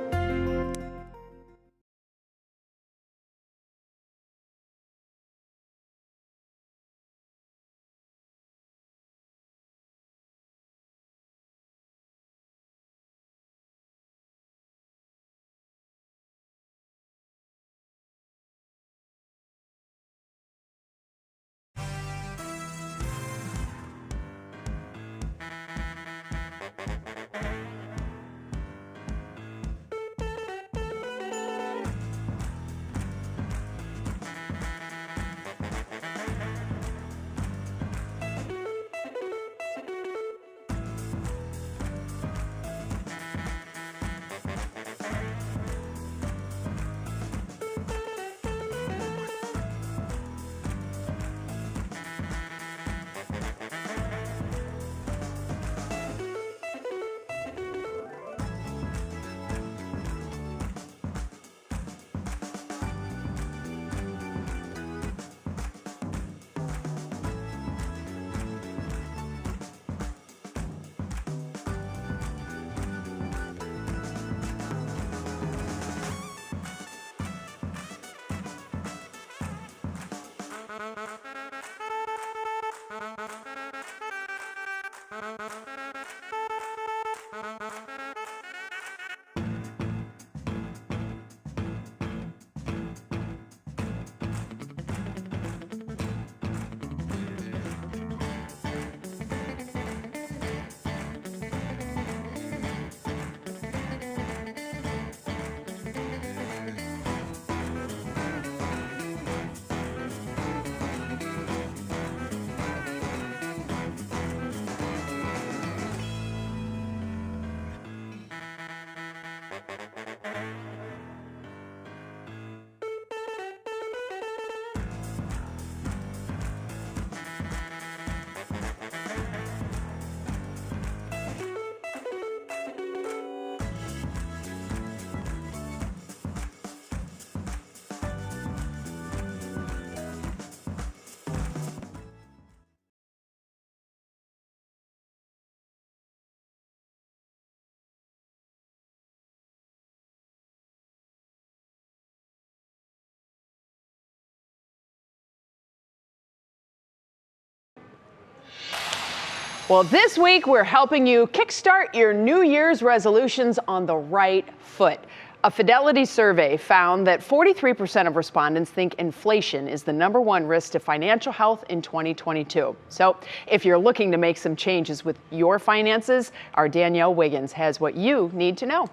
Well, this week we're helping you kickstart your New Year's resolutions on the right foot. A Fidelity survey found that 43% of respondents think inflation is the #1 risk to financial health in 2022. So if you're looking to make some changes with your finances, our Danielle Wiggins has what you need to know.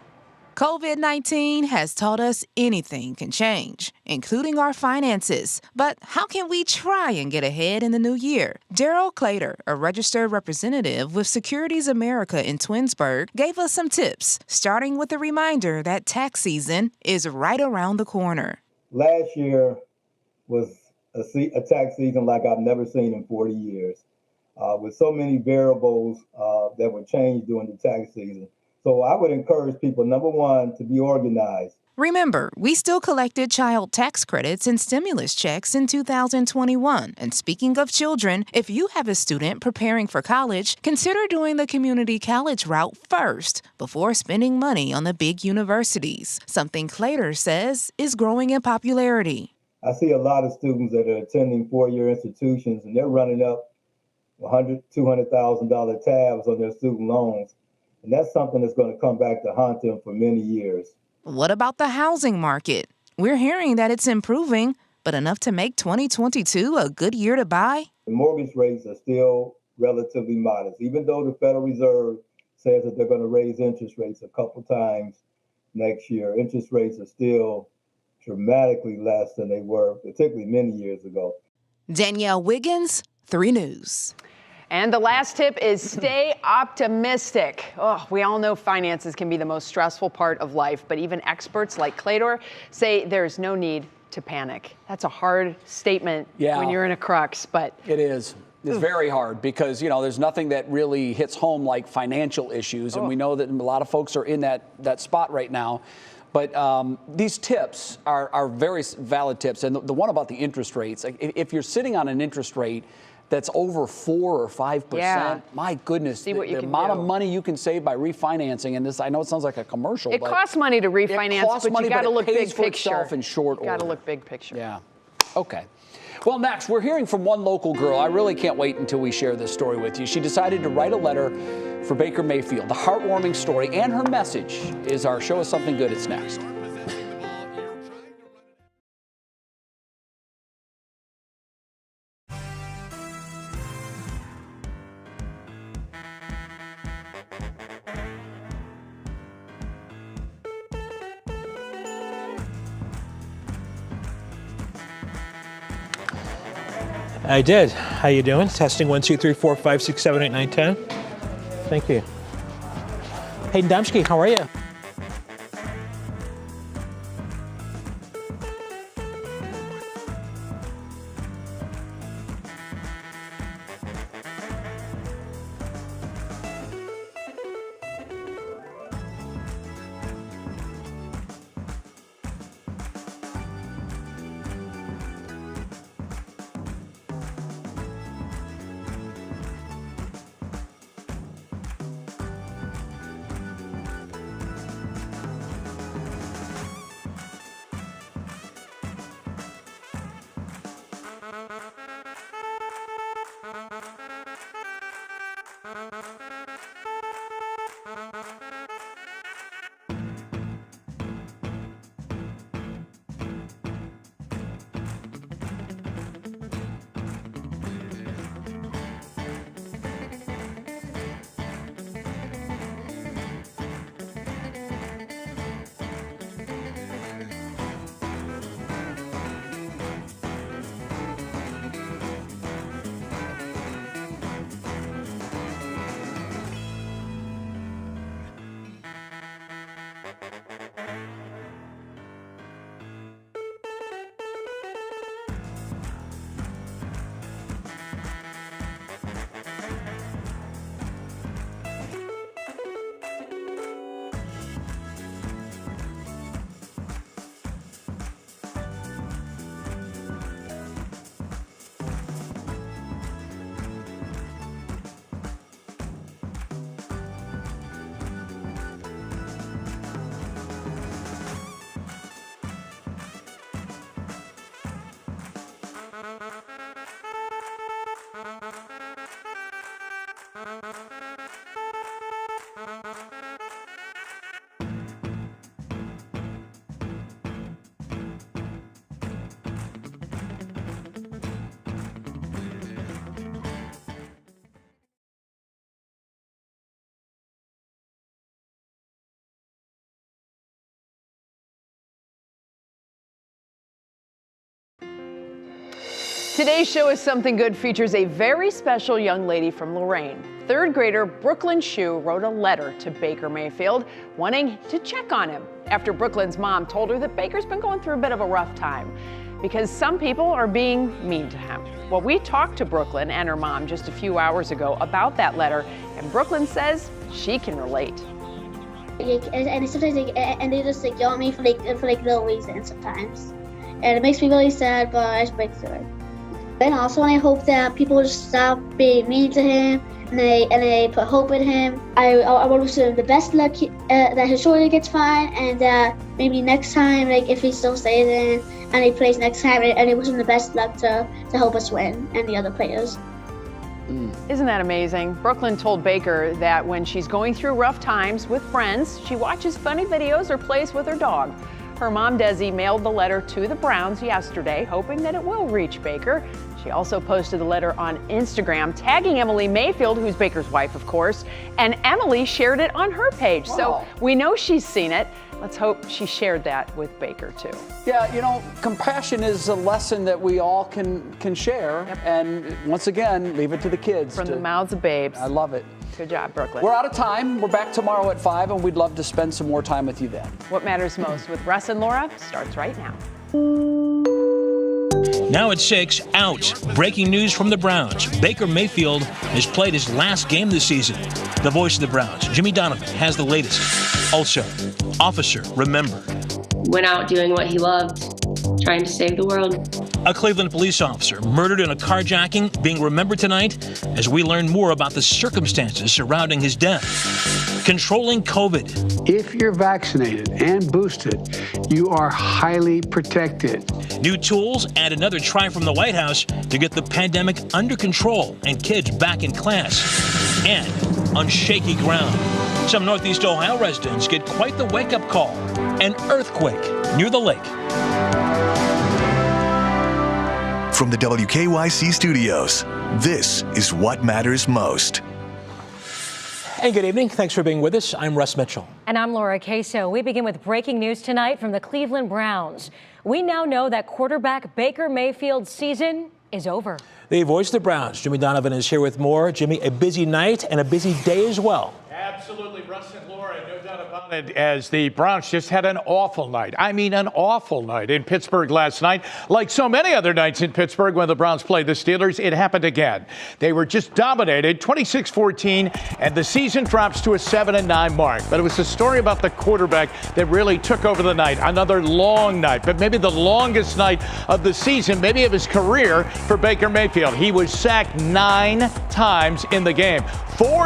COVID-19 has taught us anything can change, including our finances. But how can we try and get ahead in the new year? Daryl Clater, a registered representative with Securities America in Twinsburg, gave us some tips, starting with a reminder that tax season is right around the corner. Last year was a tax season like I've never seen in 40 years, with so many variables that would change during the tax season. So I would encourage people, #1, to be organized. Remember, we still collected child tax credits and stimulus checks in 2021. And speaking of children, if you have a student preparing for college, consider doing the community college route first before spending money on the big universities, something Clater says is growing in popularity. I see a lot of students that are attending four-year institutions, and they're running up $100,000, $200,000 tabs on their student loans. And that's something that's going to come back to haunt them for many years. What about the housing market? We're hearing that it's improving, but enough to make 2022 a good year to buy? The mortgage rates are still relatively modest, even though the Federal Reserve says that they're going to raise interest rates a couple times next year. Interest rates are still dramatically less than they were, particularly many years ago. Danielle Wiggins, 3 News. And the last tip is stay optimistic. Oh, we all know finances can be the most stressful part of life, but even experts like Clater say there's no need to panic. That's a hard statement when you're in a crux, but it is. It's very hard because, you know, there's nothing that really hits home like financial issues, and we know that a lot of folks are in that spot right now. But these tips are very valid tips, and the one about the interest rates, like if you're sitting on an interest rate that's over 4 or 5%, my goodness, the amount of money you can save by refinancing, and this, I know it sounds like a commercial, it but costs money to refinance, but you got to look big picture. In short order. Got to look big picture. Yeah. Okay. Well, next, we're hearing from one local girl. I really can't wait until we share this story with you. She decided to write a letter for Baker Mayfield. The heartwarming story and her message is our Show Us Something Good. It's next. I did. How you doing? Testing 1, 2, 3, 4, 5, 6, 7, 8, 9, 10. Thank you. Hey, Damski, how are you? Today's show is Something Good features a very special young lady from Lorain. Third grader Brooklyn Shue wrote a letter to Baker Mayfield wanting to check on him after Brooklyn's mom told her that Baker's been going through a bit of a rough time because some people are being mean to him. Well, we talked to Brooklyn and her mom just a few hours ago about that letter, and Brooklyn says she can relate. And sometimes they just yell at me for no reason sometimes, and it makes me really sad, but I just break through it. And also, I hope that people just stop being mean to him and they put hope in him. I want to wish him the best luck, that his shoulder gets fine, and that maybe next time, if he still stays in and he plays next time, and I wish him the best luck to help us win and the other players. Isn't that amazing? Brooklyn told Baker that when she's going through rough times with friends, she watches funny videos or plays with her dog. Her mom, Desi, mailed the letter to the Browns yesterday, hoping that it will reach Baker. She also posted the letter on Instagram, tagging Emily Mayfield, who's Baker's wife, of course, and Emily shared it on her page. So we know she's seen it. Let's hope she shared that with Baker, too. Yeah, compassion is a lesson that we all can share. Yep. And once again, leave it to the kids. From the mouths of babes. I love it. Good job, Brooklyn. We're out of time. We're back tomorrow at 5, and we'd love to spend some more time with you then. What Matters Most with Russ and Laura starts right now. Now at 6, out. Breaking news from the Browns. Baker Mayfield has played his last game this season. The voice of the Browns, Jimmy Donovan, has the latest. Also, officer remembered. Went out doing what he loved, trying to save the world. A Cleveland police officer murdered in a carjacking being remembered tonight as we learn more about the circumstances surrounding his death. Controlling COVID. If you're vaccinated and boosted, you are highly protected. New tools and another try from the White House to get the pandemic under control and kids back in class. And on shaky ground. Some Northeast Ohio residents get quite the wake-up call. An earthquake near the lake. From the WKYC studios, this is What Matters Most. And good evening. Thanks for being with us. I'm Russ Mitchell. And I'm Laura Queso. We begin with breaking news tonight from the Cleveland Browns. We now know that quarterback Baker Mayfield's season is over. The voice of the Browns, Jimmy Donovan, is here with more. Jimmy, a busy night and a busy day as well. Absolutely, Russ and Laura, no doubt about it, as the Browns just had an awful night. I mean, an awful night in Pittsburgh last night. Like so many other nights in Pittsburgh when the Browns played the Steelers, it happened again. They were just dominated, 26-14, and the season drops to a 7-9 mark. But it was a story about the quarterback that really took over the night. Another long night, but maybe the longest night of the season, maybe of his career for Baker Mayfield. He was sacked 9 times in the game. 4